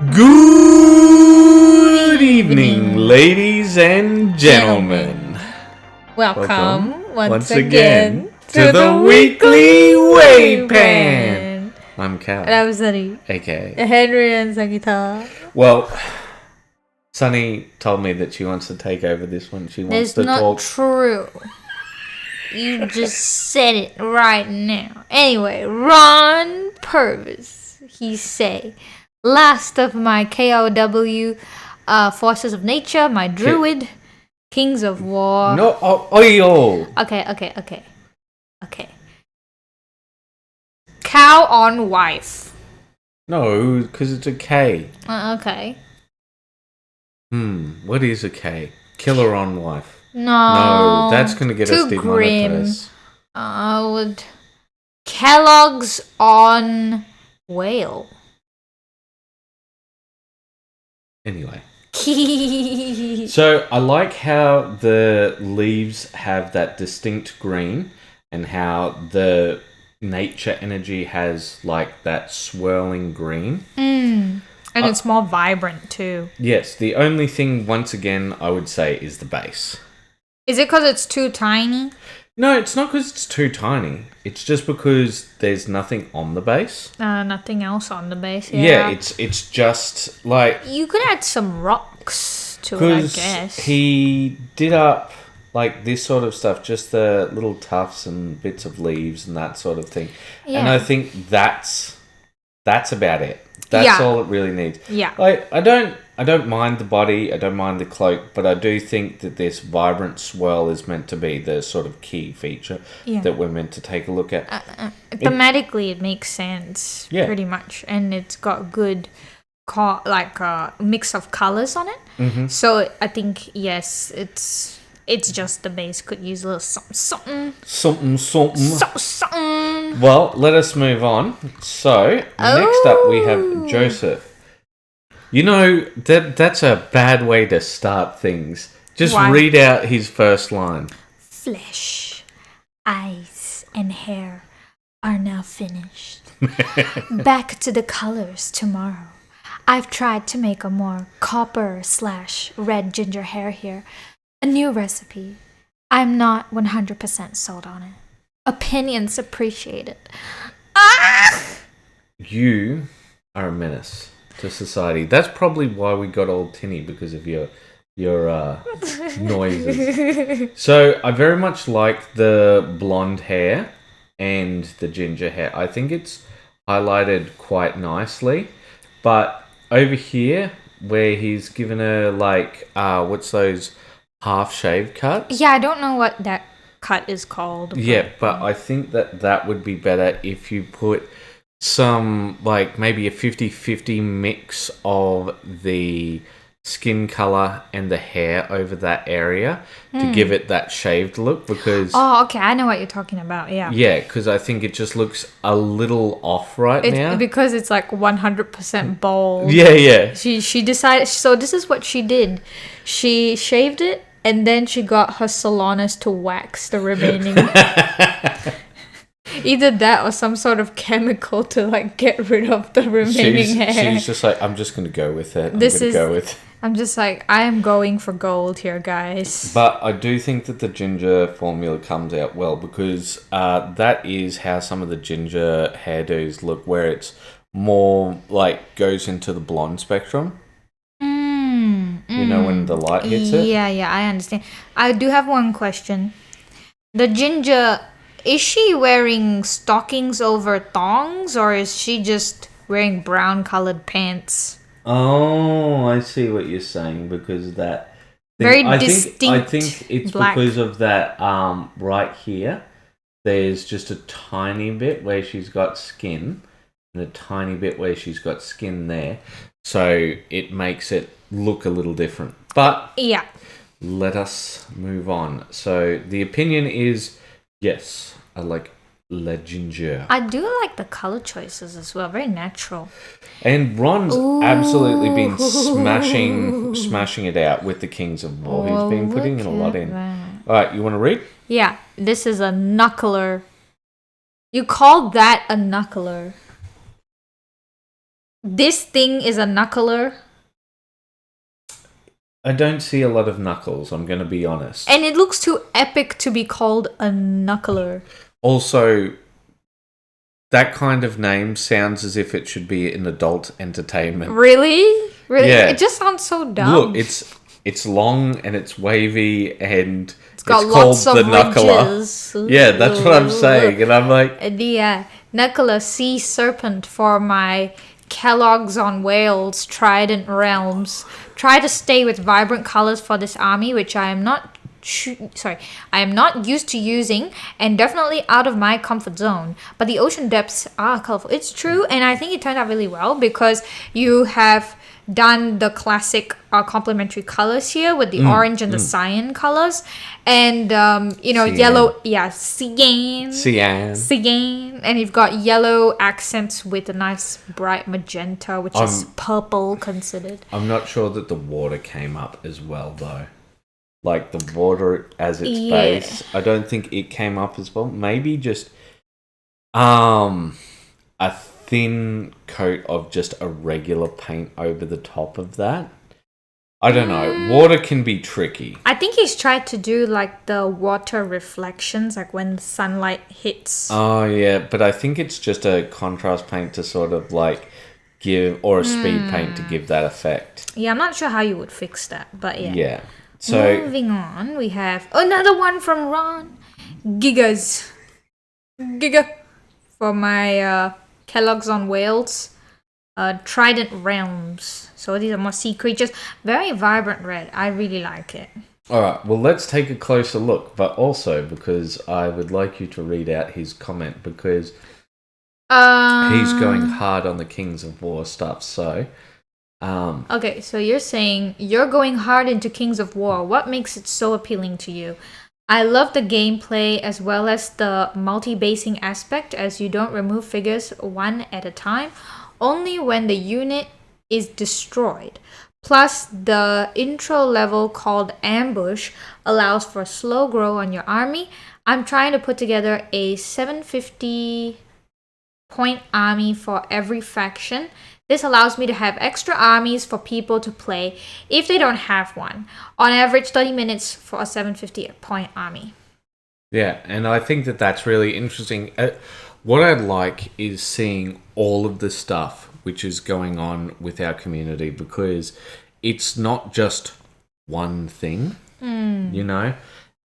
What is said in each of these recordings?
Good evening, ladies and gentlemen. Welcome once again to the weekly WAYPN. I'm Cal. And I'm Sunny. Okay. Henry and Sagita. Well, Sunny told me that she wants to take over this one. She wants to talk. That's not true. You just said it right now. Anyway, Ron Purvis, he say, last of my KOW forces of nature, my druid, kings of war. No, yo. Okay. Cow on wife. No, because it's a K. Okay. What is a K? Killer on wife. No, that's going to get us demonetized. Would Kellogg's on whale. Anyway. So I like how the leaves have that distinct green and how the nature energy has like that swirling green. And it's more vibrant too. Yes, the only thing once again I would say is the base. Is it because it's too tiny? No, it's not because it's too tiny. It's just because there's nothing on the base. Nothing else on the base. Yeah, it's just like you could add some rocks to it, I guess. He did up like this sort of stuff, just the little tufts and bits of leaves and that sort of thing. Yeah. And I think that's about it. That's all it really needs. Yeah. Like I don't mind the body, I don't mind the cloak, but I do think that this vibrant swirl is meant to be the sort of key feature that we're meant to take a look at. Thematically, it makes sense, pretty much, and it's got good, mix of colors on it. Mm-hmm. So I think yes, it's just the base could use a little something. Well, let us move on. So, next up we have Joseph. You know, that's a bad way to start things. Just read out his first line. Flesh, eyes, and hair are now finished. Back to the colors tomorrow. I've tried to make a more copper/red ginger hair here. A new recipe. I'm not 100% sold on it. Opinions appreciated. You are a menace to society. That's probably why we got all tinny, because of your noises. So I very much like the blonde hair and the ginger hair. I think it's highlighted quite nicely. But over here, where he's given her like what's those half shave cuts? Yeah, I don't know what that cut is called. But I think that would be better if you put some, like, maybe a 50-50 mix of the skin color and the hair over that area to give it that shaved look, because... Oh, okay, I know what you're talking about, yeah. Yeah, because I think it just looks a little off now. Because it's like 100% bald. Yeah. She decided... So this is what she did. She shaved it, and then she got her salonist to wax the remaining... Either that or some sort of chemical to like get rid of the remaining hair. She's just like, I'm just going to go with it. I'm just like, I am going for gold here, guys. But I do think that the ginger formula comes out well, because that is how some of the ginger hairdos look, where it's more like goes into the blonde spectrum. You know, when the light hits it? Yeah, I understand. I do have one question. The ginger... Is she wearing stockings over thongs, or is she just wearing brown-colored pants? Oh, I see what you're saying, because that... Distinct I think it's black. Because of that right here. There's just a tiny bit where she's got skin, and a tiny bit where she's got skin there. So it makes it look a little different. But yeah, let us move on. So the opinion is... Yes, I like La Ginger. I do like the color choices as well. Very natural. And Ron's absolutely been smashing it out with the Kings of War. He's been putting in a lot in. All right, you want to read? Yeah, this is a knuckler. You called that a knuckler. This thing is a knuckler. I don't see a lot of knuckles, I'm going to be honest. And it looks too epic to be called a knuckler. Also, that kind of name sounds as if it should be an adult entertainment. Really? Yeah. It just sounds so dumb. Look, it's long and it's wavy and it's got lots of ridges. Yeah, that's what I'm saying. And I'm like... The knuckler sea serpent for my Kellogg's on Wales Trident Realms. Try to stay with vibrant colors for this army, which I am not used to using and definitely out of my comfort zone. But the ocean depths are colorful. It's true, and I think it turned out really well because you have done the classic complementary colors here with the orange and the cyan colors, and Cyan. yellow, cyan, and you've got yellow accents with a nice bright magenta, which is purple considered. I'm not sure that the water came up as well though. Like the water as its base, I don't think it came up as well. Maybe just a thin coat of just a regular paint over the top of that. I don't know. Water can be tricky. I think he's tried to do like the water reflections, like when the sunlight hits. Oh yeah, but I think it's just a contrast paint to sort of like give, or a speed paint to give that effect. Yeah, I'm not sure how you would fix that, but yeah. Yeah. So moving on, we have another one from Ron. Giga for my Kellogg's on Wales. Trident Realms. So these are more sea creatures. Very vibrant red. I really like it. Alright, well let's take a closer look. But also because I would like you to read out his comment because he's going hard on the Kings of War stuff. So... okay, so you're saying you're going hard into Kings of War. What makes it so appealing to you? I love the gameplay as well as the multi-basing aspect, as you don't remove figures one at a time, only when the unit is destroyed. Plus, the intro level called Ambush allows for slow grow on your army. I'm trying to put together a 750 point army for every faction. This allows me to have extra armies for people to play if they don't have one. On average, 30 minutes for a 750 point army. Yeah, and I think that that's really interesting. What I'd like is seeing all of the stuff which is going on with our community, because it's not just one thing, you know?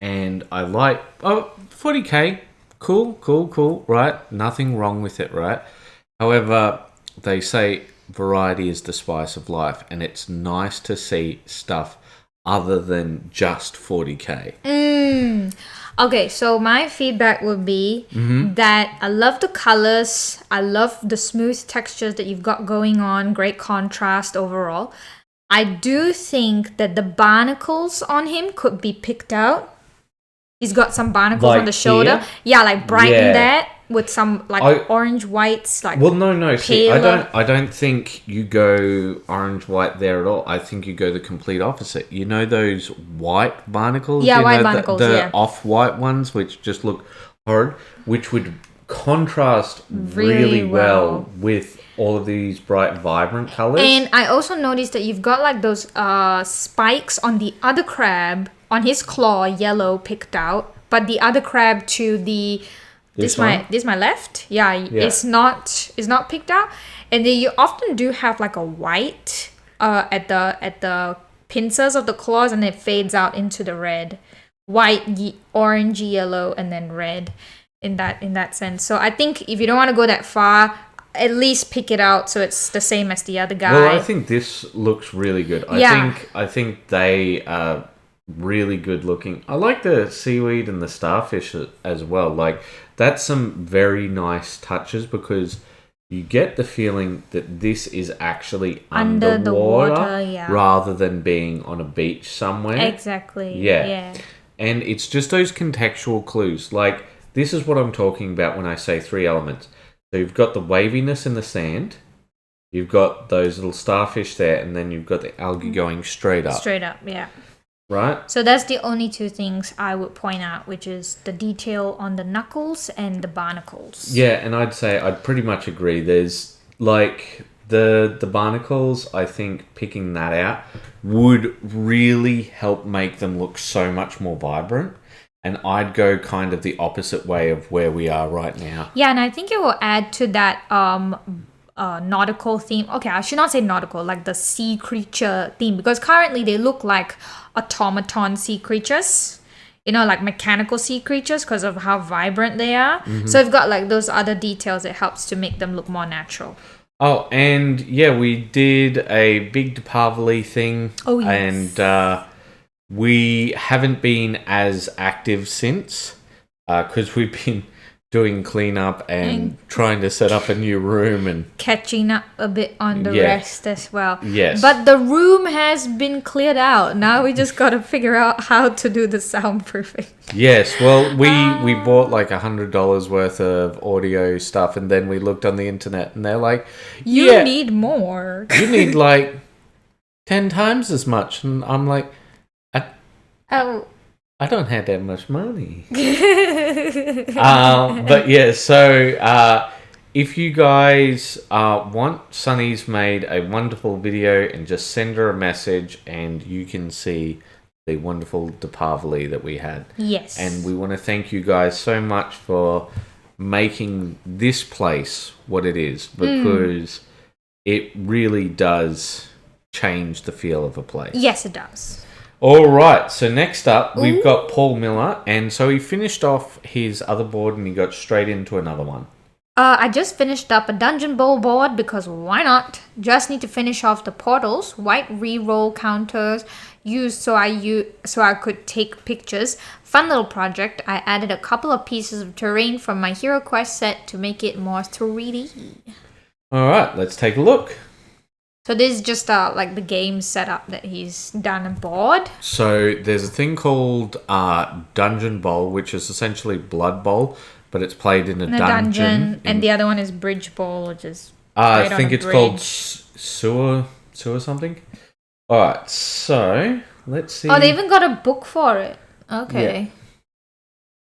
And I like, 40k, cool, right? Nothing wrong with it, right? However, they say variety is the spice of life, and it's nice to see stuff other than just 40k. Okay, so my feedback would be that I love the colors, I love the smooth textures that you've got going on, great contrast overall. I do think that the barnacles on him could be picked out. He's got some barnacles like on the shoulder. Here? Yeah, like brighten that with some like orange whites, like no. See, I don't think you go orange white there at all. I think you go the complete opposite. You know those white barnacles? Yeah, you white know, barnacles. the off-white ones, which just look horrid, which would contrast really well with all of these bright, vibrant colors. And I also noticed that you've got like those spikes on the other crab, on his claw, yellow picked out, but the other crab to the this my left, it's not picked out. And then you often do have like a white at the pincers of the claws, and it fades out into the red, white, orange, yellow, and then red in that sense. So I think if you don't want to go that far, at least pick it out so it's the same as the other guy. Well, I think this looks really good. I think they are really good looking. I like the seaweed and the starfish as well. Like, that's some very nice touches, because you get the feeling that this is actually under the water, rather than being on a beach somewhere. Exactly. Yeah. And it's just those contextual clues. Like, this is what I'm talking about when I say three elements. So you've got the waviness in the sand, you've got those little starfish there, and then you've got the algae going straight up. Straight up, yeah. Right? So that's the only two things I would point out, which is the detail on the knuckles and the barnacles. Yeah, and I'd say I'd pretty much agree. There's, like, The barnacles, I think picking that out would really help make them look so much more vibrant. And I'd go kind of the opposite way of where we are right now. Yeah, and I think it will add to that nautical theme. Okay, I should not say nautical, like the sea creature theme, because currently they look like automaton sea creatures. Like mechanical sea creatures because of how vibrant they are. Mm-hmm. So we've got like those other details that helps to make them look more natural. Oh, and yeah, we did a big Deepavali thing. Oh, yes. And we haven't been as active since because we've been doing cleanup and trying to set up a new room and catching up a bit on the rest as well. Yes. But the room has been cleared out. Now we just got to figure out how to do the soundproofing. Yes. Well, we bought like $100 worth of audio stuff, and then we looked on the internet, and they're like, "You need more. You need like 10 times as much." And I'm like, I don't have that much money. But yeah, so if you guys want, Sunny's made a wonderful video, and just send her a message and you can see the wonderful Deepavali that we had. Yes. And we want to thank you guys so much for making this place what it is, because it really does change the feel of a place. Yes, it does. All right, so next up, we've got Paul Miller, and so he finished off his other board and he got straight into another one. I just finished up a Dungeon Bowl board because why not? Just need to finish off the portals, white reroll counters, so I could take pictures. Fun little project. I added a couple of pieces of terrain from my Hero Quest set to make it more 3D. All right, let's take a look. So this is just like the game setup that he's done aboard. So there's a thing called Dungeon Bowl, which is essentially Blood Bowl, but it's played in a dungeon. And the other one is Bridge Bowl, which is I think it's called sewer something. All right, so let's see. Oh, they even got a book for it. Okay. Yeah.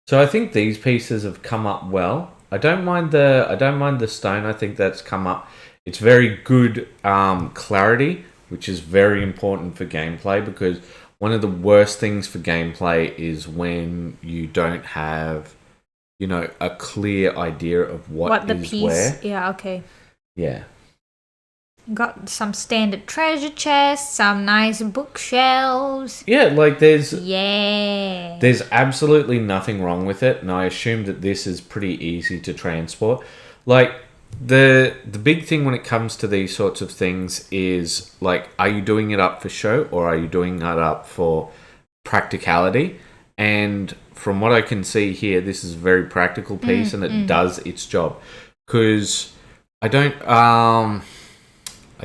So I think these pieces have come up well. I don't mind the stone. I think that's come up. It's very good clarity, which is very important for gameplay, because one of the worst things for gameplay is when you don't have, a clear idea of what the is piece. Where. Yeah, okay. Yeah. Got some standard treasure chests, some nice bookshelves. Yeah, like there's absolutely nothing wrong with it, and I assume that this is pretty easy to transport. Like, the big thing when it comes to these sorts of things is, like, are you doing it up for show or are you doing it up for practicality? And from what I can see here, this is a very practical piece, and it does its job. Because I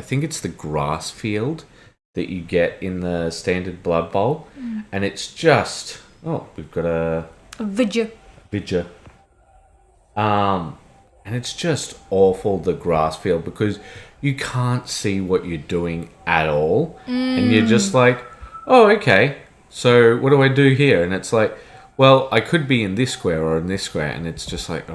think it's the grass field that you get in the standard Blood Bowl, and it's just we've got a Vidya. And it's just awful, the grass field, because you can't see what you're doing at all. And you're just like, oh, okay, so what do I do here? And it's like, well, I could be in this square or in this square. And it's just like,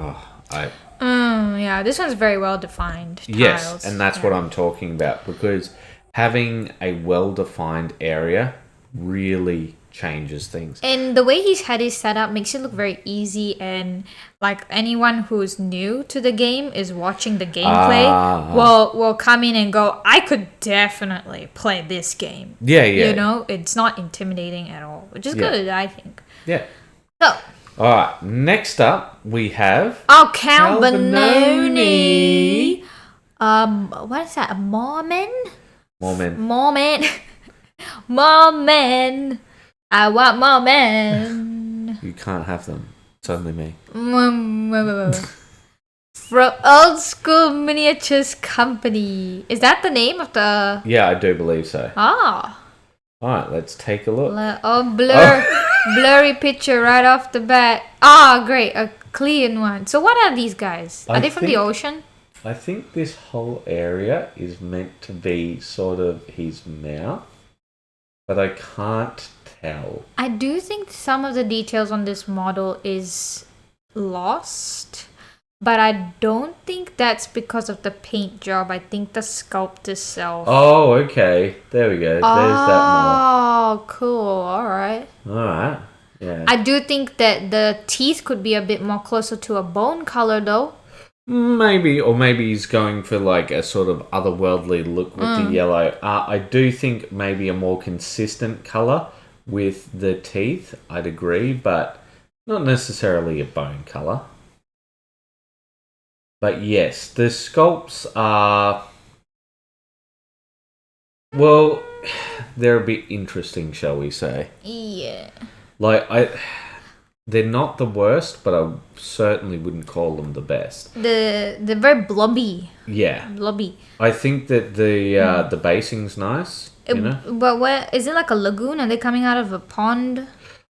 yeah, this one's very well defined. Yes, tiles. and that's what I'm talking about, because having a well-defined area really changes things. And the way he's had it set up makes it look very easy, and like anyone who's new to the game is watching the gameplay will come in and go, I could definitely play this game. Yeah. It's not intimidating at all, which is good, I think. Yeah. So all right, next up we have Cal Benoni. What is that? Mormon. I want more men. You can't have them. It's only me. From Old School Miniatures Company. Is that the name of the... Yeah, I do believe so. Ah. Alright, let's take a look. Blurry picture right off the bat. Ah, great. A clean one. So what are these guys? Are they from the ocean? I think this whole area is meant to be sort of his mouth, but I can't tell. I do think some of the details on this model is lost. But I don't think that's because of the paint job. I think the sculpt itself. Oh, okay. There we go. There's that Oh, cool. All right. more. All right. Yeah. I do think that the teeth could be a bit more closer to a bone color, though. Maybe, or maybe he's going for like a sort of otherworldly look with the yellow. I do think maybe a more consistent color with the teeth. I'd agree, but not necessarily a bone color. But yes, the sculpts are, well, they're a bit interesting, shall we say? Yeah. Like they're not the worst, but I certainly wouldn't call them the best. They're very blobby. Yeah, Blobby. I think that the basing's nice. You know, But where is it, like a lagoon? Are they coming out of a pond?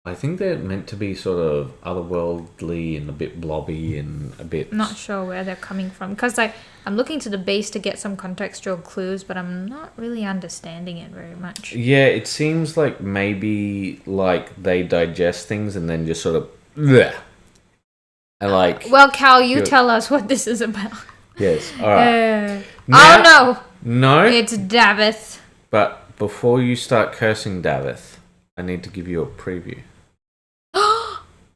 I think they're meant to be sort of otherworldly and a bit blobby and a bit. Not sure where they're coming from, because I'm looking to the base to get some contextual clues, but I'm not really understanding it very much. Yeah, it seems like maybe like they digest things and then just sort of bleh. And like. Well, Cal, you tell us what this is about. Yes. All right. Oh no! No. It's Davith. But before you start cursing Davith, I need to give you a preview.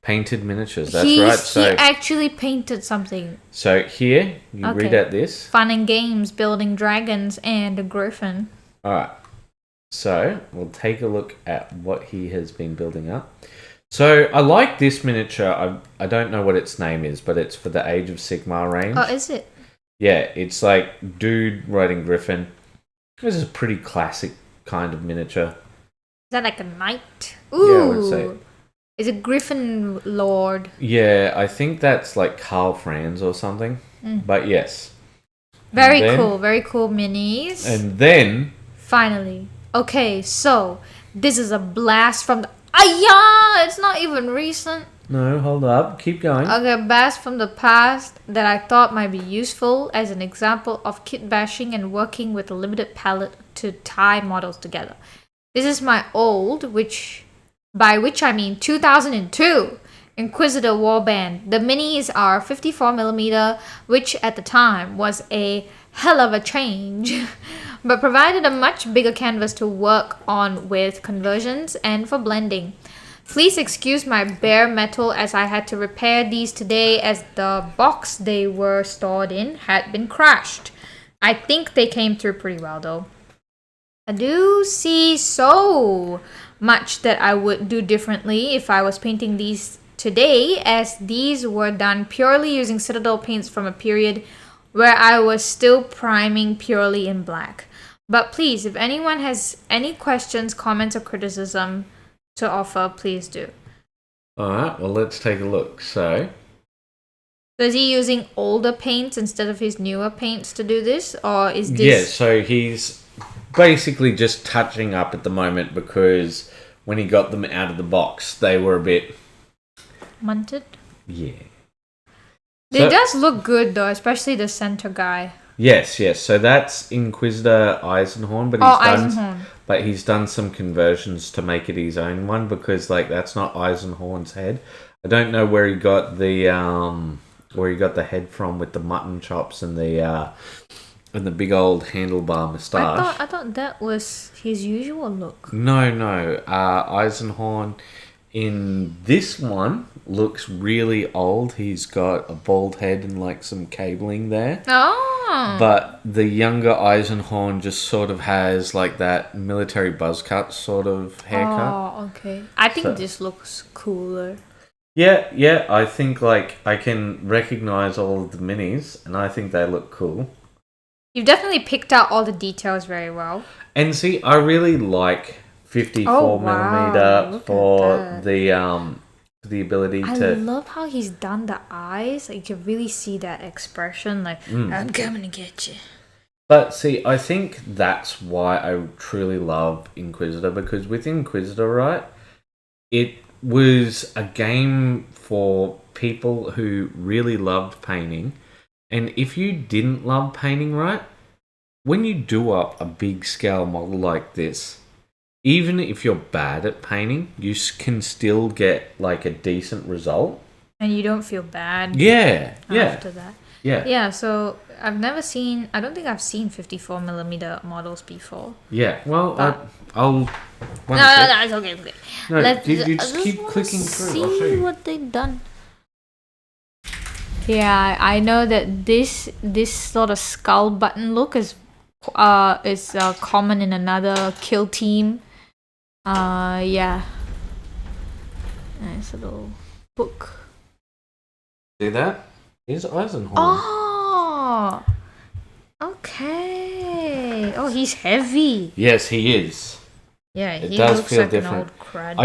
Painted miniatures, that's right. So he actually painted something. So here, you read out this. Fun and games, building dragons and a griffin. Alright. So, we'll take a look at what he has been building up. So, I like this miniature. I don't know what its name is, but it's for the Age of Sigmar range. Oh, is it? Yeah, it's like dude riding griffin. This is a pretty classic kind of miniature. Is that like a knight? Ooh. Yeah, I would say. Is it Griffin Lord? Yeah, I think that's like Carl Franz or something. But yes. Very cool minis. And then... Finally. Okay, so this is a blast from the... yeah, it's not even recent. No, hold up. Keep going. Okay, blast from the past that I thought might be useful as an example of kit bashing and working with a limited palette to tie models together. This is my old, by which I mean 2002, Inquisitor warband. The minis are 54mm, which at the time was a hell of a change, but provided a much bigger canvas to work on with conversions and for blending. Please excuse my bare metal as I had to repair these today as the box they were stored in had been crashed. I think they came through pretty well though. I do see so much that I would do differently if I was painting these today, as these were done purely using Citadel paints from a period where I was still priming purely in black. But please, if anyone has any questions, comments, or criticism to offer, please do. Alright, well let's take a look. So is he using older paints instead of his newer paints to do this? Or is this... Yeah, so he's basically just touching up at the moment because when he got them out of the box, they were a bit... munted? Yeah. They does look good though, especially the center guy. Yes. So that's Inquisitor Eisenhorn, but he's done some conversions to make it his own one because like that's not Eisenhorn's head. I don't know where he got the head from with the mutton chops and the big old handlebar moustache. I thought that was his usual look. No. Eisenhorn in this one looks really old. He's got a bald head and like some cabling there. Oh. But the younger Eisenhorn just sort of has like that military buzz cut sort of haircut. Oh, okay. I think this looks cooler. Yeah. I think like I can recognize all of the minis and I think they look cool. You've definitely picked out all the details very well. And see, I really like 54mm for the ability to... I love how he's done the eyes. Like, you can really see that expression. Like, I'm coming to get you. But see, I think that's why I truly love Inquisitor. Because with Inquisitor, right, it was a game for people who really loved painting. And if you didn't love painting, right, when you do up a big scale model like this, even if you're bad at painting, you can still get like a decent result. And you don't feel bad after that. Yeah, so I don't think I've seen 54mm models before. Yeah, well, I'll... No, it's okay. No, you just keep clicking through. I'll show you what they've done. Yeah, I know that this sort of skull button look is common in another kill team. Yeah. Nice little book. See that? Here's Eisenhorn. Oh, okay. Oh, he's heavy. Yes, he is. Yeah, it he does looks feel like different. an old crud.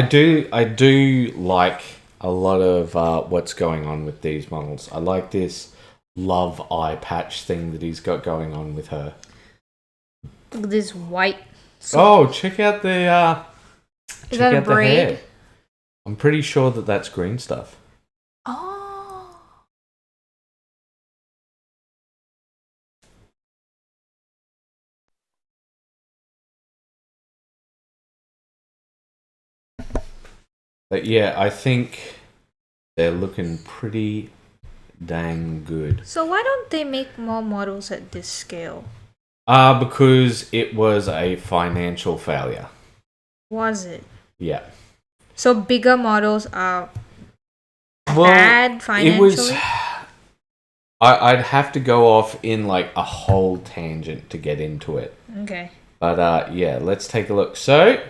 I do like a lot of what's going on with these models. I like this love eye patch thing that he's got going on with her. Look at this white. Oh, check out the Is that a braid? hair. I'm pretty sure that that's green stuff. Oh. But yeah, I think they're looking pretty dang good. So why don't they make more models at this scale? Because it was a financial failure. Was it? Yeah. So bigger models are bad financially? It was... I'd have to go off in like a whole tangent to get into it. Okay. But yeah, let's take a look. So,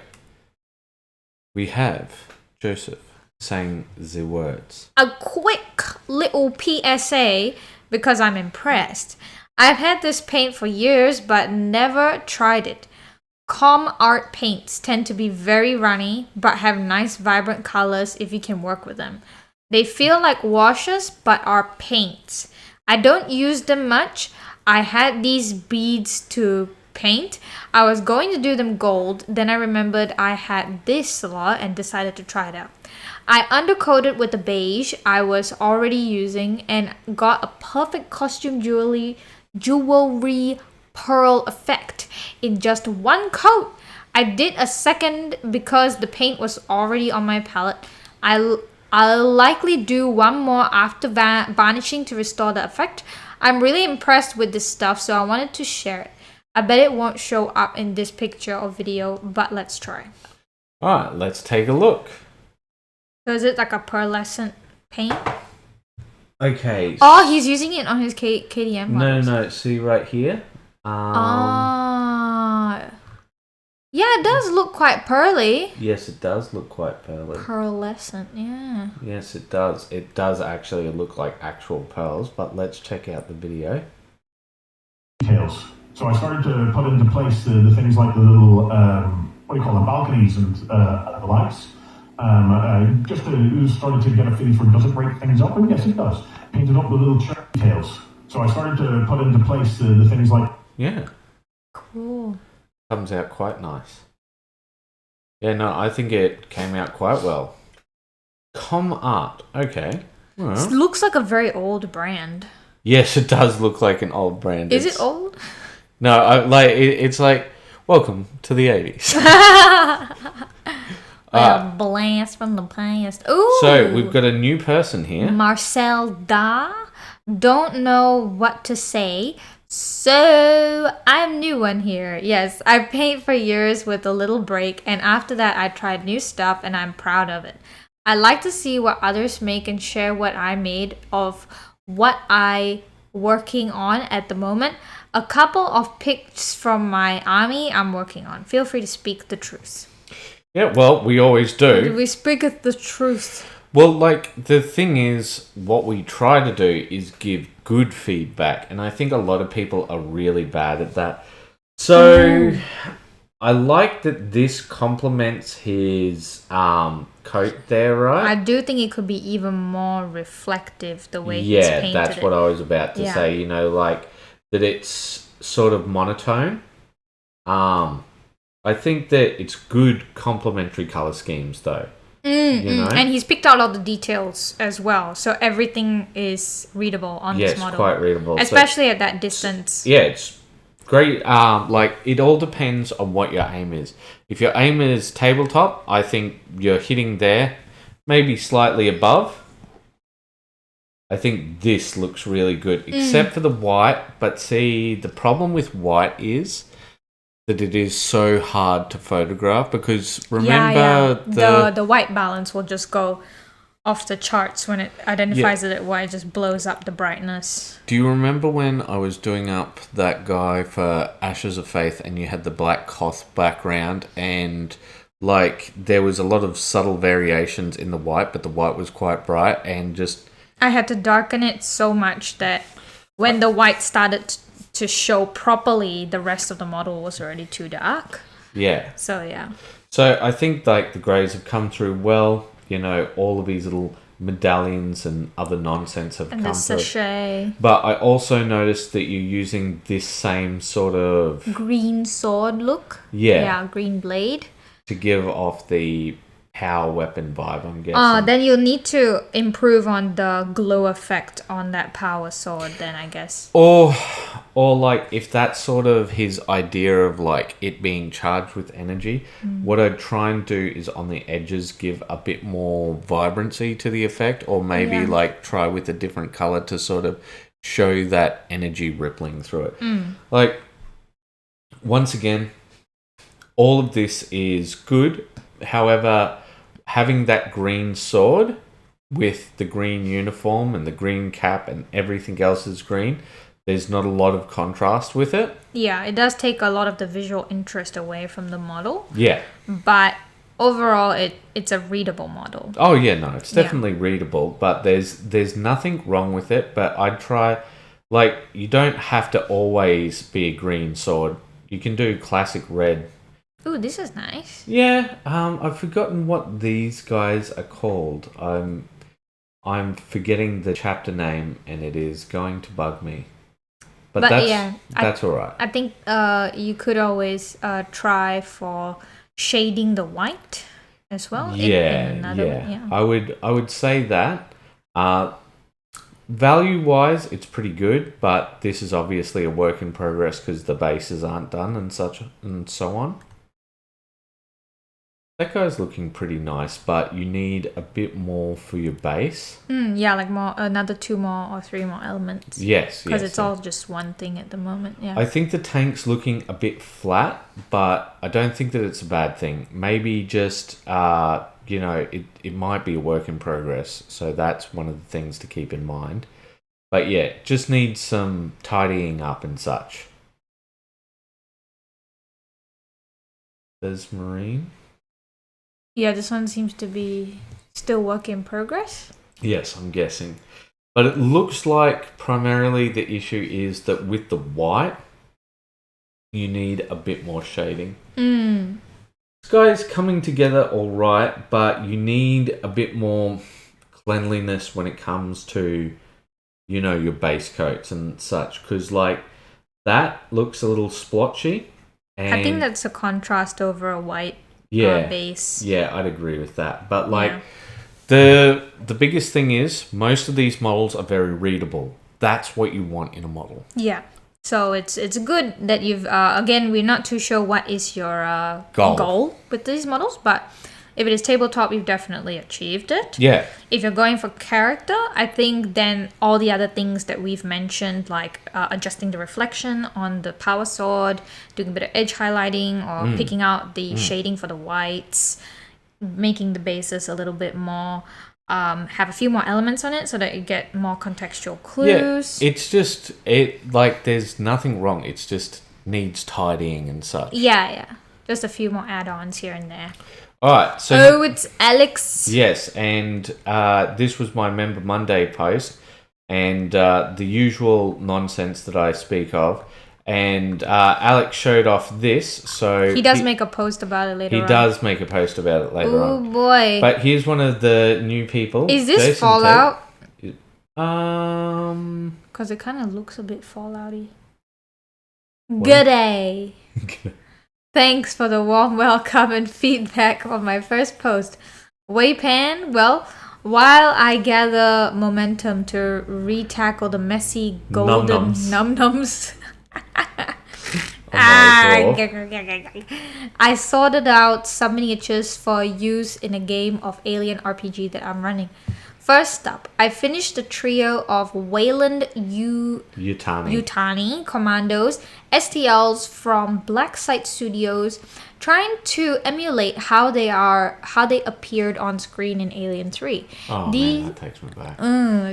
we have Joseph saying the words. A quick little PSA because I'm impressed. I've had this paint for years but never tried it. Com art paints tend to be very runny but have nice vibrant colors if you can work with them. They feel like washes but are paints. I don't use them much. I had these beads to paint. I was going to do them gold, then I remembered I had this a lot and decided to try it out. I undercoated with the beige I was already using and got a perfect costume jewelry pearl effect in just one coat. I did a second because the paint was already on my palette. I'll likely do one more after varnishing to restore the effect. I'm really impressed with this stuff, so I wanted to share it. I bet it won't show up in this picture or video, but let's try. Alright, let's take a look. So is it like a pearlescent paint? Okay. Oh, he's using it on his KDM models. No, see right here? Yeah, it does look quite pearly. Yes, it does look quite pearly. Pearlescent, yeah. Yes, it does. It does actually look like actual pearls, but let's check out the video. Details. So I started to put into place the things like the little, what do you call them, balconies and the lights. Just started to get a feeling for, does it break things up? And yes, it does. Painted up the little details. So I started to put into place the things like... Yeah. Cool. Comes out quite nice. Yeah, no, I think it came out quite well. Com art. Okay. Well. It looks like a very old brand. Yes, it does look like an old brand. Is it old? No, it's like, welcome to the 80s. A blast from the past. Ooh. So, we've got a new person here. Marcel Da. Don't know what to say. So, I'm new one here. Yes, I paint for years with a little break, and after that I tried new stuff and I'm proud of it. I like to see what others make and share what I made of what I working on at the moment. A couple of pics from my army I'm working on. Feel free to speak the truth. Yeah, well, we always do. We speak the truth. Well, like, the thing is, what we try to do is give good feedback, and I think a lot of people are really bad at that. So, I like that this complements his coat there, right? I do think it could be even more reflective the way he's painted it. Yeah, that's what I was about to say, you know, like, that it's sort of monotone. I think that it's good complementary color schemes, though. You know? And he's picked out all the details as well, so everything is readable on this model. Yes, quite readable. Especially at that distance. Yeah, it's great. Like, it all depends on what your aim is. If your aim is tabletop, I think you're hitting there, maybe slightly above. I think this looks really good, except for the white. But see, the problem with white is that it is so hard to photograph because remember the white balance will just go off the charts when it identifies it at white. It just blows up the brightness. Do you remember when I was doing up that guy for Ashes of Faith and you had the black cloth background and like there was a lot of subtle variations in the white, but the white was quite bright and just... I had to darken it so much that when the white started to show properly, the rest of the model was already too dark. Yeah. So, yeah. So I think like the greys have come through well. You know, all of these little medallions and other nonsense have come through. And the sachet. But I also noticed that you're using this same sort of... green sword look. Yeah. Yeah, green blade. To give off the power weapon vibe, I'm guessing. Then you'll need to improve on the glow effect on that power sword then, I guess. Or like, if that's sort of his idea of like it being charged with energy, what I'd try and do is on the edges give a bit more vibrancy to the effect, or maybe like try with a different color to sort of show that energy rippling through it. Like, once again, all of this is good. However, having that green sword with the green uniform and the green cap and everything else is green, there's not a lot of contrast with it. Yeah, it does take a lot of the visual interest away from the model. Yeah. But overall, it's a readable model. Oh, yeah, no, it's definitely readable, but there's nothing wrong with it, but I'd try... Like, you don't have to always be a green sword. You can do classic red. Ooh, this is nice. Yeah, I've forgotten what these guys are called. I'm forgetting the chapter name, and it is going to bug me. But that's all right. I think you could always try for shading the white as well. Yeah. I would say that. Value-wise, it's pretty good, but this is obviously a work in progress because the bases aren't done and such and so on. That guy's looking pretty nice, but you need a bit more for your base. Yeah, like another 2 more or 3 more elements. Yes, because it's all just one thing at the moment. Yeah, I think the tank's looking a bit flat, but I don't think that it's a bad thing. Maybe just it might be a work in progress, so that's one of the things to keep in mind. But yeah, just needs some tidying up and such. There's Marine. Yeah, this one seems to be still work in progress. Yes, I'm guessing. But it looks like primarily the issue is that with the white, you need a bit more shading. This guy's coming together all right, but you need a bit more cleanliness when it comes to, your base coats and such. Because, that looks a little splotchy. And I think that's a contrast over a white base. Yeah, I'd agree with that. But the biggest thing is most of these models are very readable. That's what you want in a model. Yeah. So it's good that you've again, we're not too sure what is your goal with these models, but if it is tabletop, you've definitely achieved it. Yeah. If you're going for character, I think then all the other things that we've mentioned, like adjusting the reflection on the power sword, doing a bit of edge highlighting, or picking out the shading for the whites, making the bases a little bit more, have a few more elements on it so that you get more contextual clues. Yeah, it's just, there's nothing wrong. It's just needs tidying and such. Yeah. Just a few more add-ons here and there. All right, so it's Alex. Yes, and this was my Member Monday post, and the usual nonsense that I speak of. And Alex showed off this, so he does make a post about it later on. He does make a post about it later on. Oh boy! But here's one of the new people. Is this Jason Fallout? Because it kind of looks a bit Fallout-y. Good day. Thanks for the warm welcome and feedback on my first post. WAYPN, well, while I gather momentum to re-tackle the messy golden num-nums, I sorted out some miniatures for use in a game of Alien RPG that I'm running. First up, I finished the trio of Wayland Yutani. Commandos STLs from Blacksite Studios, trying to emulate how they appeared on screen in Alien 3. Oh man, that takes me back.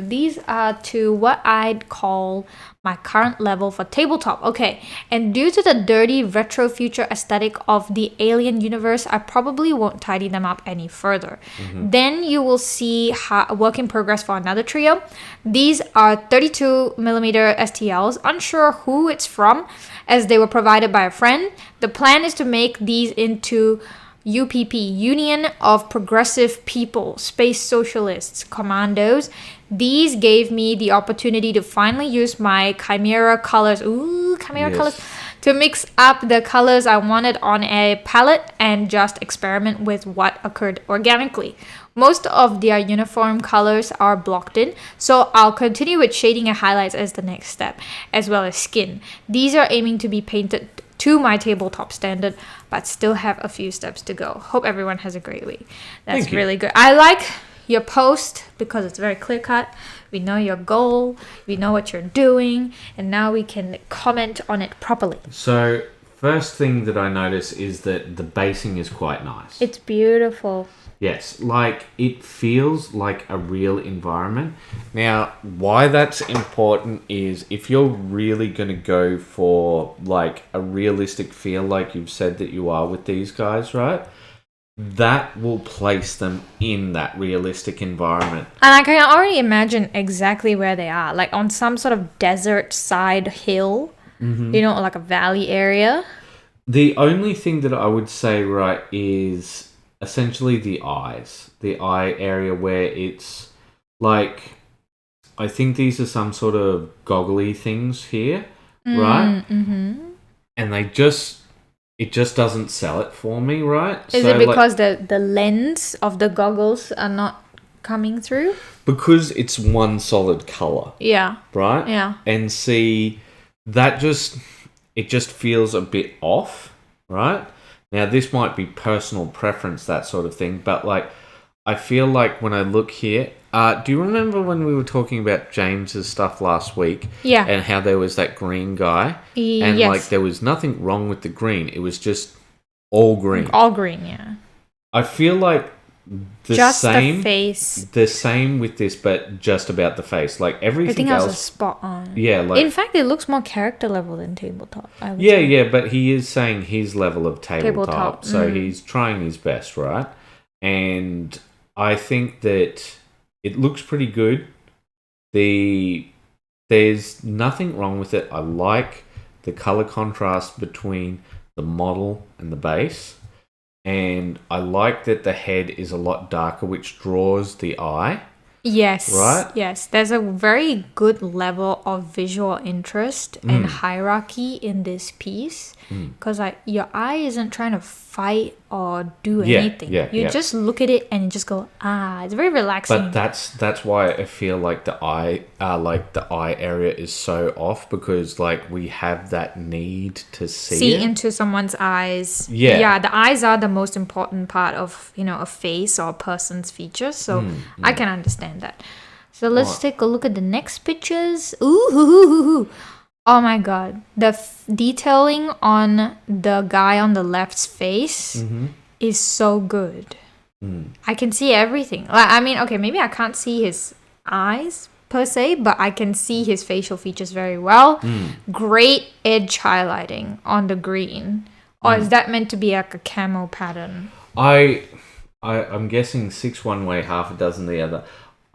These are to what I'd call my current level for tabletop. Okay, and due to the dirty retro future aesthetic of the Alien universe, I probably won't tidy them up any further. Then you will see a work in progress for another trio. These are 32mm STLs, unsure who it's from, as they were provided by a friend. The plan is to make these into UPP, Union of Progressive People, Space Socialists, Commandos. These gave me the opportunity to finally use my Chimera colors. Colors. To mix up the colors I wanted on a palette and just experiment with what occurred organically. Most of their uniform colors are blocked in, so I'll continue with shading and highlights as the next step, as well as skin. These are aiming to be painted to my tabletop standard, but still have a few steps to go. Hope everyone has a great week. That's really good. I like your post because it's very clear cut. We know your goal, we know what you're doing, and now we can comment on it properly. So, first thing that I notice is that the basing is quite nice. It's beautiful. Yes, like it feels like a real environment. Now, why that's important is if you're really going to go for like a realistic feel like you've said that you are with these guys, right? That will place them in that realistic environment. And I can already imagine exactly where they are, like on some sort of desert side hill, like a valley area. The only thing that I would say, right, is essentially the eyes. The eye area where it's like, I think these are some sort of goggly things here, right? And it just doesn't sell it for me, right? Is it because the lens of the goggles are not coming through? Because it's one solid color. Yeah. Right? Yeah. And see, it just feels a bit off, right? Now, this might be personal preference, that sort of thing, but like, I feel like when I look here, do you remember when we were talking about James's stuff last week? Yeah. And how there was that green guy? And like, there was nothing wrong with the green. It was just all green. All green, yeah. I feel like the face. The same with this, but just about the face. Like everything else is spot on. Yeah, like in fact, it looks more character level than tabletop. I would say. Yeah, but he is saying his level of tabletop. So he's trying his best, right? And I think that it looks pretty good. There's nothing wrong with it. I like the color contrast between the model and the base. And I like that the head is a lot darker, which draws the eye. Yes. Right? Yes. There's a very good level of visual interest and hierarchy in this piece. Because your eye isn't trying to fight or do anything. You just look at it and you just go, it's very relaxing. But that's why I feel like the eye area is so off, because like we have that need to see it. Into someone's eyes. Yeah. The eyes are the most important part of, a face or a person's features. So I can understand that. So let's take a look at the next pictures. Ooh. Oh my god. The detailing on the guy on the left's face is so good. I can see everything. Maybe I can't see his eyes per se, but I can see his facial features very well. Great edge highlighting on the green. Or is that meant to be like a camo pattern? I'm guessing 6 one way, half a dozen the other.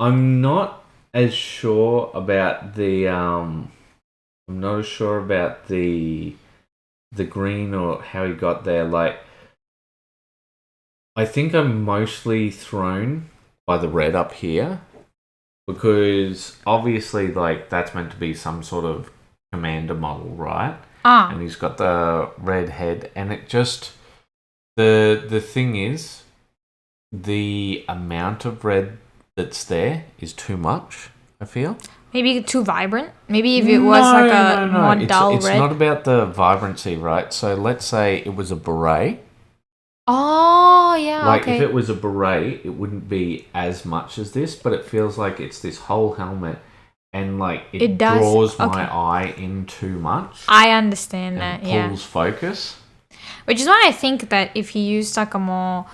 I'm not as sure about the green or how he got there. Like, I think I'm mostly thrown by the red up here, because obviously, like, that's meant to be some sort of commander model, right? And he's got the red head, and it just the thing is, the amount of red that's there is too much, I feel. Maybe too vibrant? Maybe if it was more dull it's red? It's not about the vibrancy, right? So let's say it was a beret. Oh, Oh, yeah, Like, okay. if it was a beret, it wouldn't be as much as this, but it feels like it's this whole helmet, and, like, it does, draws my okay. eye in too much. I understand and that, yeah. pulls focus. Which is why I think that if you use like a more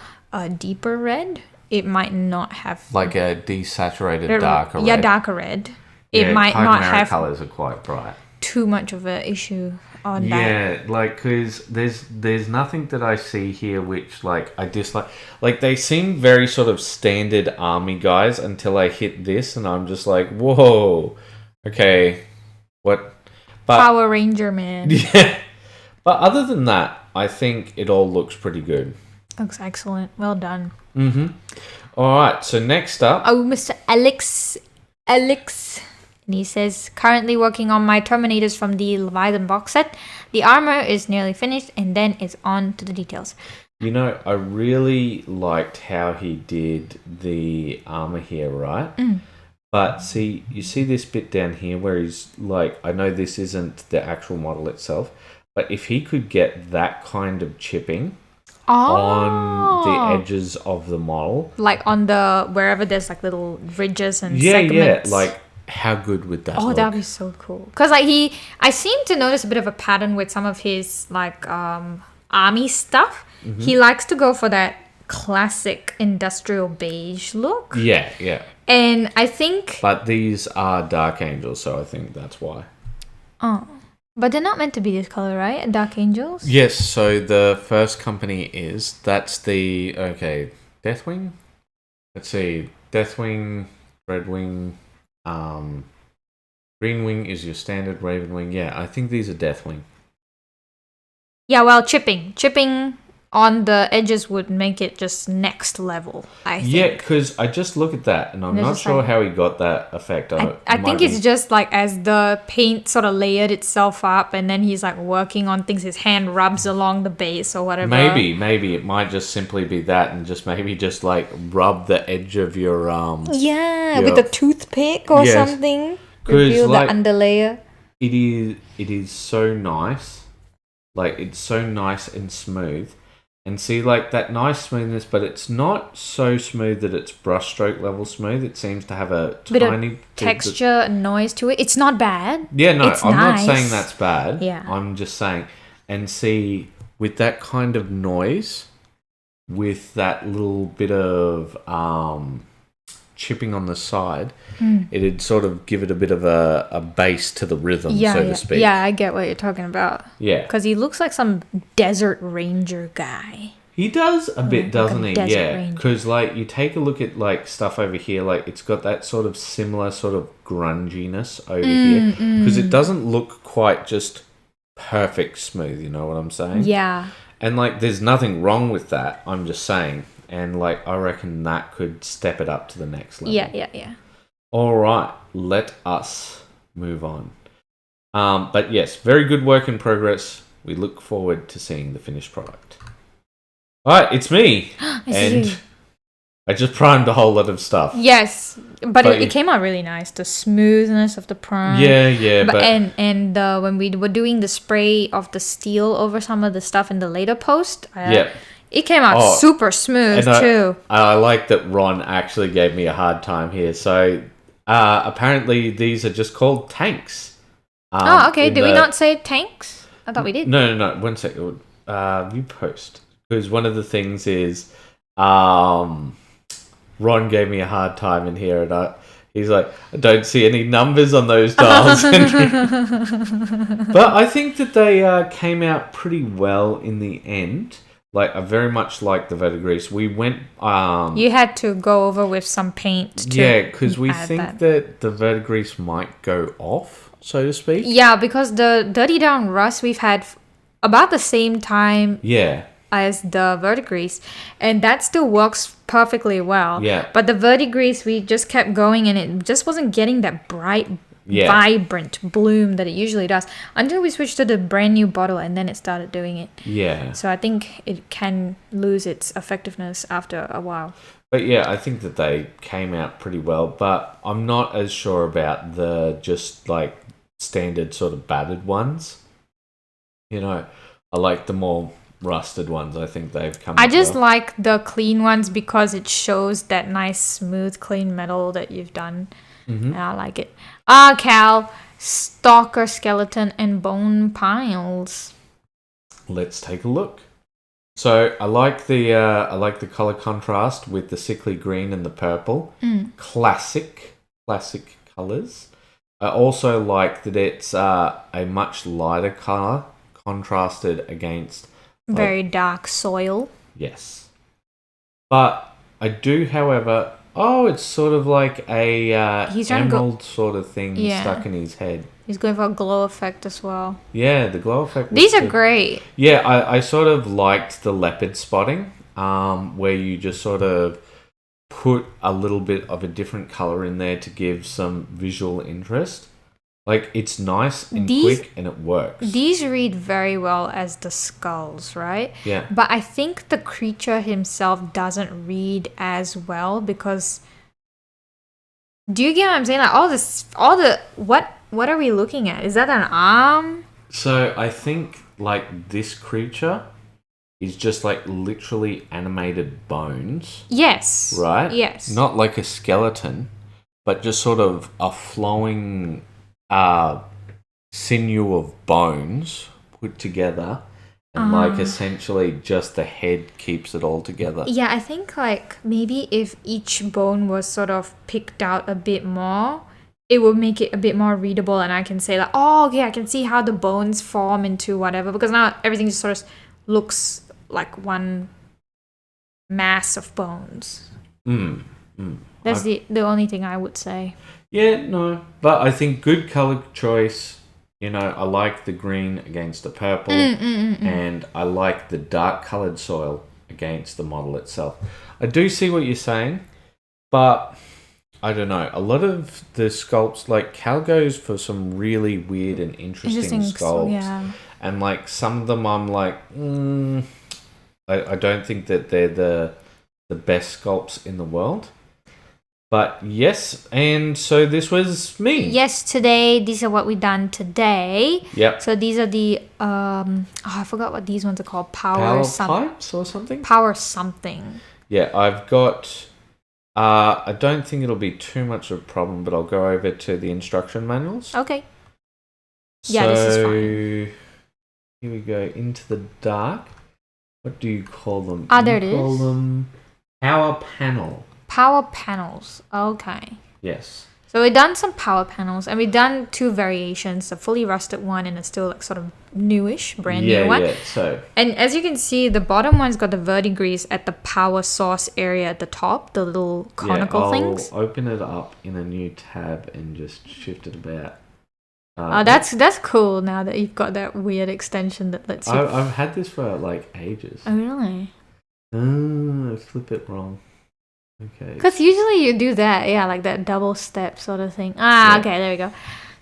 deeper red, it might not have... Like a desaturated darker red. Yeah, darker red. It might not have colours are quite bright. too much of an issue on that. Yeah, like, because there's nothing that I see here which, like, I dislike. Like, they seem very sort of standard army guys until I hit this, and I'm just like, whoa, okay, what? But, Power Ranger, man. yeah. But other than that, I think it all looks pretty good. Looks excellent. Well done. Mm-hmm. All right, so next up... Oh, Mr. Alex. And he says, currently working on my Terminators from the Leviathan box set. The armor is nearly finished, and then it's on to the details. You know, I really liked how he did the armor here, right? But see, you see this bit down here where he's like, I know this isn't the actual model itself, but if he could get that kind of chipping on the edges of the model, like on the wherever there's like little ridges and segments. like how good would that look? Oh, that'd be so cool. Because like I seem to notice a bit of a pattern with some of his like army stuff. He likes to go for that classic industrial beige look. Yeah. And I think... But these are Dark Angels, so I think that's why. Oh. But they're not meant to be this color, right? Dark Angels? Yes, so the first company is... That's the... Okay, Deathwing? Let's see. Deathwing, Redwing, Greenwing is your standard Ravenwing. Yeah, I think these are Deathwing. Yeah, well, chipping on the edges would make it just next level, I think. Yeah, because I just look at that and I'm not sure like, how he got that effect. I think it's just like as the paint sort of layered itself up and then he's like working on things, his hand rubs along the base or whatever. Maybe it might just simply be that and just maybe just like rub the edge of your with a toothpick or something. Reveal like, the underlayer. It is so nice. Like, it's so nice and smooth. And see, like, that nice smoothness, but it's not so smooth that it's brushstroke level smooth. It seems to have a bit tiny... of texture and noise to it. It's not bad. Yeah, no, it's I'm nice. not saying that's bad. Yeah. I'm just saying... And see, with that kind of noise, with that little bit of chipping on the side, it'd sort of give it a bit of a bass to the rhythm, so to speak. Yeah, I get what you're talking about. Yeah. Because he looks like some desert ranger guy. He does a bit, doesn't he? Yeah. Ranger. Because, like, you take a look at, like, stuff over here, like, it's got that sort of similar sort of grunginess over here. Because it doesn't look quite just perfect smooth, you know what I'm saying? Yeah. And, like, there's nothing wrong with that, I'm just saying. And, like, I reckon that could step it up to the next level. Yeah. All right, let us move on. But yes, very good work in progress. We look forward to seeing the finished product. All right, it's me. And I just primed a whole lot of stuff. Yes, but it came out really nice. The smoothness of the prime. Yeah. But and when we were doing the spray of the steel over some of the stuff in the later post, it came out super smooth too. I like that Ron actually gave me a hard time here. So apparently these are just called tanks. Okay. Did we not say tanks? I thought we did. No. 1 second. You post. Because one of the things is Ron gave me a hard time in here and he's like, I don't see any numbers on those dials. But I think that they came out pretty well in the end. Like, I very much like the verdigris. We went... you had to go over with some paint to yeah, because we think that the verdigris might go off, so to speak. Yeah, because the Dirty Down Rust we've had about the same time as the verdigris. And that still works perfectly well. Yeah. But the verdigris, we just kept going and it just wasn't getting that bright... vibrant bloom that it usually does until we switched to the brand new bottle and then it started doing it. Yeah. So I think it can lose its effectiveness after a while. But yeah, I think that they came out pretty well, but I'm not as sure about the just like standard sort of battered ones. You know, I like the more rusted ones. I think they've come. I up just well. like the clean ones because it shows that nice, smooth, clean metal that you've done. Mm-hmm. And I like it. Ah, Cal, stalker skeleton and bone piles. Let's take a look. So I like the color contrast with the sickly green and the purple. Classic colors. I also like that it's a much lighter color contrasted against Very dark soil. Yes. But I do, however... Oh, it's sort of like a He's trying to go- emerald sort of thing Yeah. stuck in his head. He's going for a glow effect as well. Yeah, the glow effect. These are good. great. Yeah, I sort of liked the leopard spotting, where you just sort of put a little bit of a different colour in there to give some visual interest. Like, it's nice and quick and it works. These read very well as the skulls, right? Yeah. But I think the creature himself doesn't read as well because... Do you get what I'm saying? Like, what are we looking at? Is that an arm? So I think like this creature is just like literally animated bones. Yes. Right? Yes. Not like a skeleton, but just sort of a flowing sinew of bones put together. And like essentially just the head keeps it all together. Yeah, I think like maybe if each bone was sort of picked out a bit more, it would make it a bit more readable, and I can say like, oh, okay, I can see how the bones form into whatever, because now everything just sort of looks like one mass of bones. That's the only thing I would say. Yeah, no, but I think good color choice. You know, I like the green against the purple, and I like the dark coloured soil against the model itself. I do see what you're saying, but I don't know. A lot of the sculpts, like Cal goes for some really weird and interesting sculpts. Yeah. And like some of them I'm like, I don't think that they're the best sculpts in the world. But yes, and so this was me. Yes, today, these are what we done today. Yep. So these are the, I forgot what these ones are called. Power pipes or something? Power something. Yeah, I've got, I don't think it'll be too much of a problem, but I'll go over to the instruction manuals. Okay. Yeah, this is fine. Here we go, into the dark. What do you call them? There it is. Call them power panel. Power panels. Okay. Yes. So we've done some power panels, and we've done two variations, a fully rusted one and a still like sort of newish, brand new one. Yeah, so. And as you can see, the bottom one's got the verdigris at the power source area at the top, the little conical things. I'll open it up in a new tab and just shift it about. That's cool now that you've got that weird extension that lets you... I've had this for like ages. Oh, really? I flip it wrong. Okay. Because usually you do that, yeah, like that double step sort of thing. Okay, there we go.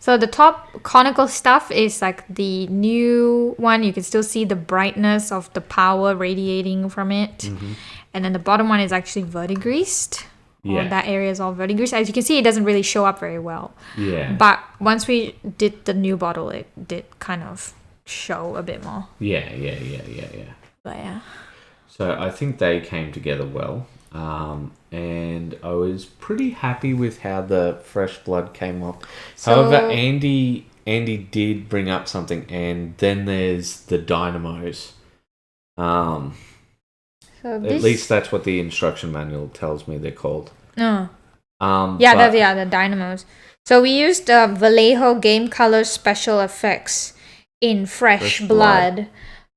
So the top conical stuff is like the new one. You can still see the brightness of the power radiating from it. Mm-hmm. And then the bottom one is actually verdigrised. Yeah. That area is all verdigrised. As you can see, it doesn't really show up very well. Yeah. But once we did the new bottle, it did kind of show a bit more. Yeah. But yeah. So I think they came together well. And I was pretty happy with how the fresh blood came off. However, Andy did bring up something, and then there's the dynamos. At least that's what the instruction manual tells me they're called. The dynamos. So we used Vallejo Game Color special effects in fresh blood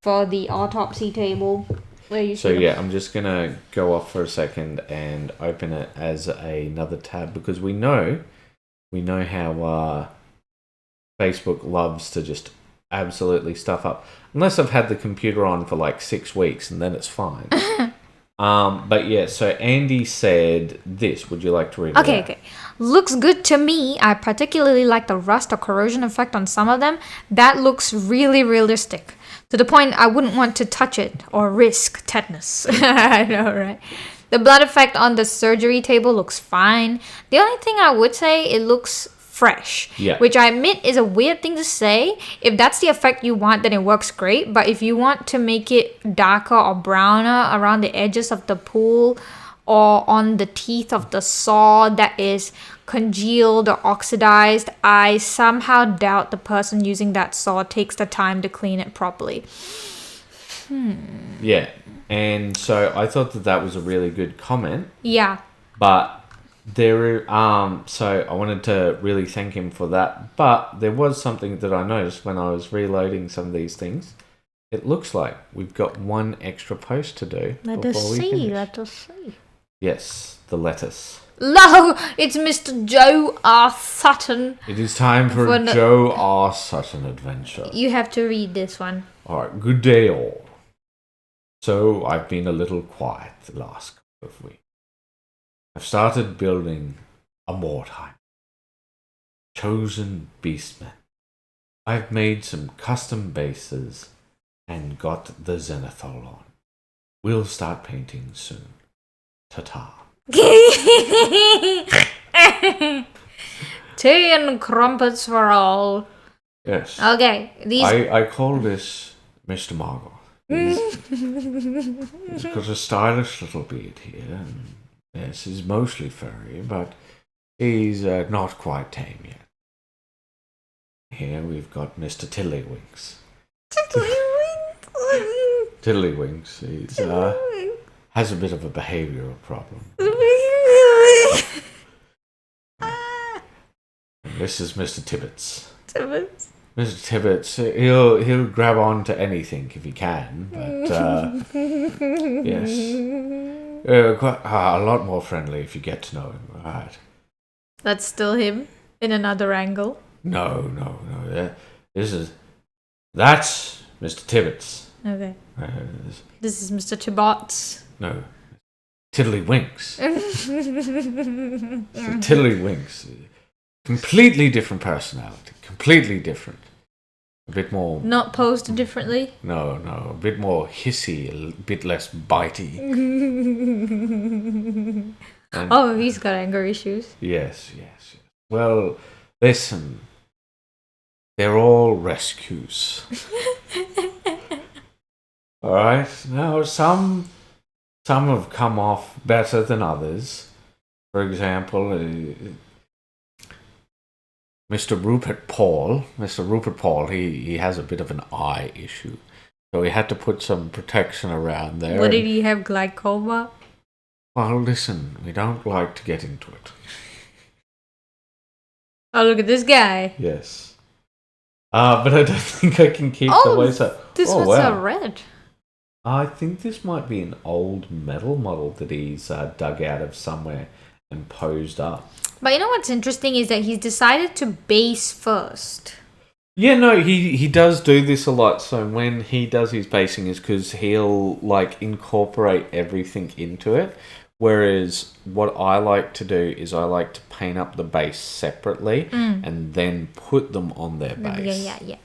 for the autopsy table. I'm just going to go off for a second and open it as another tab, because we know how Facebook loves to just absolutely stuff up. Unless I've had the computer on for like 6 weeks, and then it's fine. But yeah, so Andy said this. Would you like to read it out? Okay. Looks good to me. I particularly like the rust or corrosion effect on some of them. That looks really realistic. To the point I wouldn't want to touch it or risk tetanus. I know, right? The blood effect on the surgery table looks fine. The only thing I would say, it looks fresh. Yeah. Which I admit is a weird thing to say. If that's the effect you want, then it works great. But if you want to make it darker or browner around the edges of the pool or on the teeth of the saw that is congealed or oxidized, I somehow doubt the person using that saw takes the time to clean it properly. Yeah. And so I thought that was a really good comment. Yeah. But so I wanted to really thank him for that. But there was something that I noticed when I was reloading some of these things. It looks like we've got one extra post to do. Let us see. Yes, the lettuce. No, it's Mr. Joe R. Sutton. It is time for a Joe R. Sutton adventure. You have to read this one. Alright, good day all. So, I've been a little quiet the last couple of weeks. I've started building a warhammer. Chosen beastmen. I've made some custom bases and got the zenithal on. We'll start painting soon. Ta-ta. Tea and crumpets for all. Yes. Okay, I call this Mr. Margot. He's got a stylish little beard here, and yes, he's mostly furry, but he's not quite tame yet. Here we've got Mr. Tiddlywinks. Tiddlywinks. He's has a bit of a behavioural problem. And this is Mr. Tibbets. Mr. Tibbets, he'll grab on to anything if he can, but yes, quite, a lot more friendly if you get to know him, right? That's still him in another angle. No. That's Mr. Tibbets. Okay. This is Mr. Tibbets. No, Tiddlywinks. Tiddlywinks. Completely different personality. Completely different. A bit more... Not posed differently? No. A bit more hissy, a bit less bitey. Oh, he's got anger issues. Yes. Well, listen. They're all rescues. Alright? Now, some have come off better than others. For example... Mr. Rupert Paul, he has a bit of an eye issue. So he had to put some protection around there. What did he have, glaucoma? Well, listen, we don't like to get into it. Oh, look at this guy. Yes. But I don't think I can keep the way so... This was a red. I think this might be an old metal model that he's dug out of somewhere and posed up. But you know what's interesting is that he's decided to base first. Yeah, no, he does do this a lot. So when he does his basing is because he'll incorporate everything into it. Whereas what I like to do is I like to paint up the base separately and then put them on their base. Yeah.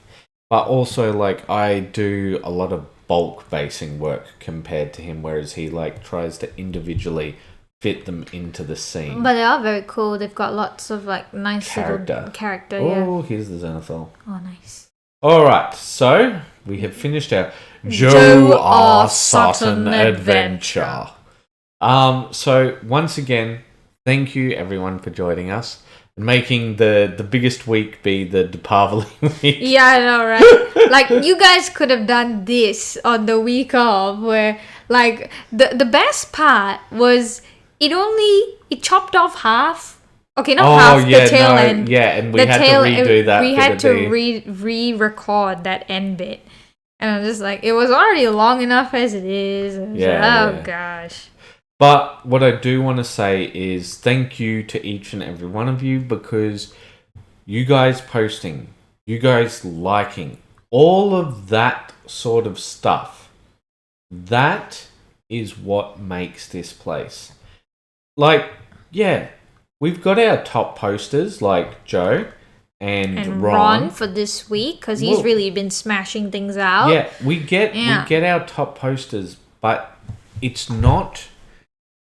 But also I do a lot of bulk basing work compared to him, whereas he tries to individually fit them into the scene. But they are very cool. They've got lots of nice little character. Oh, here's the zenithal. Oh, nice. Alright, so we have finished our Joe R. Sutton adventure. So once again, thank you everyone for joining us and making the biggest week be the Deepavali week. Yeah, I know, right? You guys could have done this on the week of where the best part was it chopped off half. Okay, not half, the tail end. Yeah, and we had to redo that. We had to re-record that end bit. And I'm just it was already long enough as it is. Gosh. But what I do want to say is thank you to each and every one of you, because you guys posting, you guys liking, all of that sort of stuff, that is what makes this place. We've got our top posters like Joe and Ron for this week because he's really been smashing things out. Yeah, we get our top posters, but it's not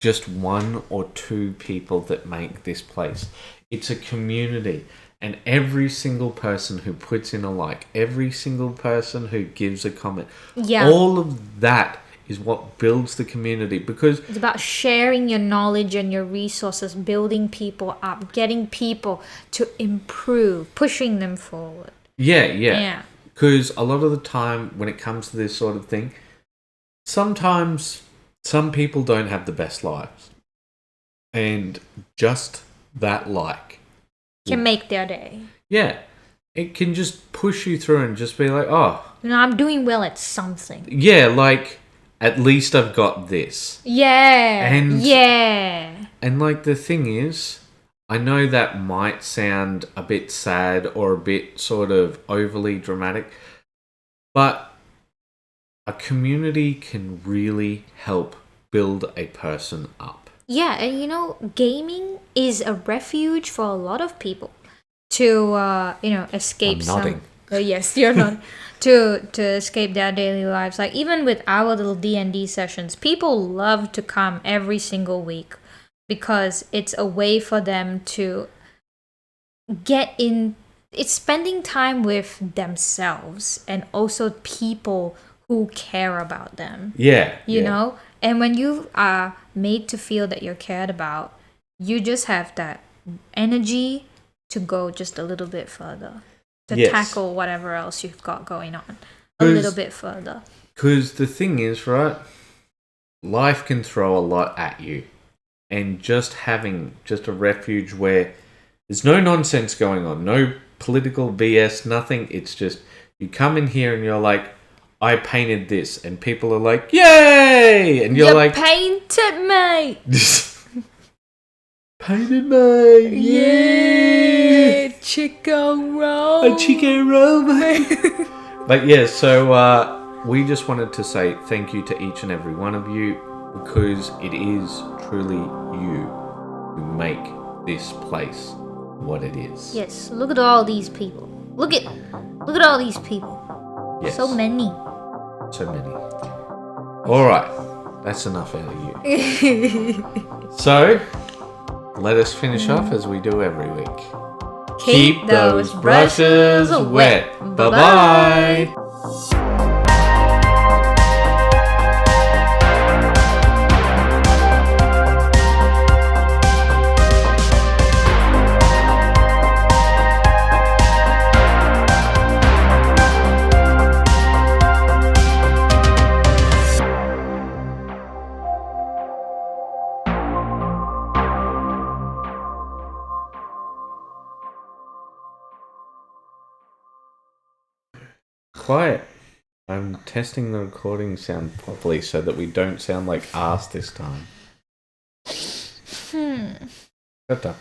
just one or two people that make this place. It's a community, And every single person who puts in a like, every single person who gives a comment, all of that is what builds the community, because it's about sharing your knowledge and your resources, building people up, getting people to improve, pushing them forward. Yeah. Because a lot of the time when it comes to this sort of thing, sometimes some people don't have the best lives. And just that like can make their day. Yeah. It can just push you through and just be like, oh. I'm doing well at something. Yeah, like, at least I've got this. Yeah. And like the thing is, I know that might sound a bit sad or a bit sort of overly dramatic, but a community can really help build a person up. Yeah, and gaming is a refuge for a lot of people to escape. I'm nodding. Yes, you're not. to escape their daily lives. Like even with our little D&D sessions, people love to come every single week because it's a way for them to get in. It's spending time with themselves and also people who care about them. You know? And when you are made to feel that you're cared about, you just have that energy to go just a little bit further. To tackle whatever else you've got going on a little bit further. Because the thing is, right, life can throw a lot at you. And just having just a refuge where there's no nonsense going on, no political BS, nothing. It's just you come in here and you're like, I painted this. And people are like, yay! And you're like, painted, mate! Painted, mate! Yeah! Chico roll! A Chico roll, mate! But yeah, so we just wanted to say thank you to each and every one of you, because it is truly you who make this place what it is. Yes, look at all these people. Look at all these people. Yes. So many. Alright, that's enough out of you. So, let us finish off as we do every week. Keep those brushes wet. Bye-bye. Quiet. I'm testing the recording sound properly so that we don't sound like arse this time. Shut up.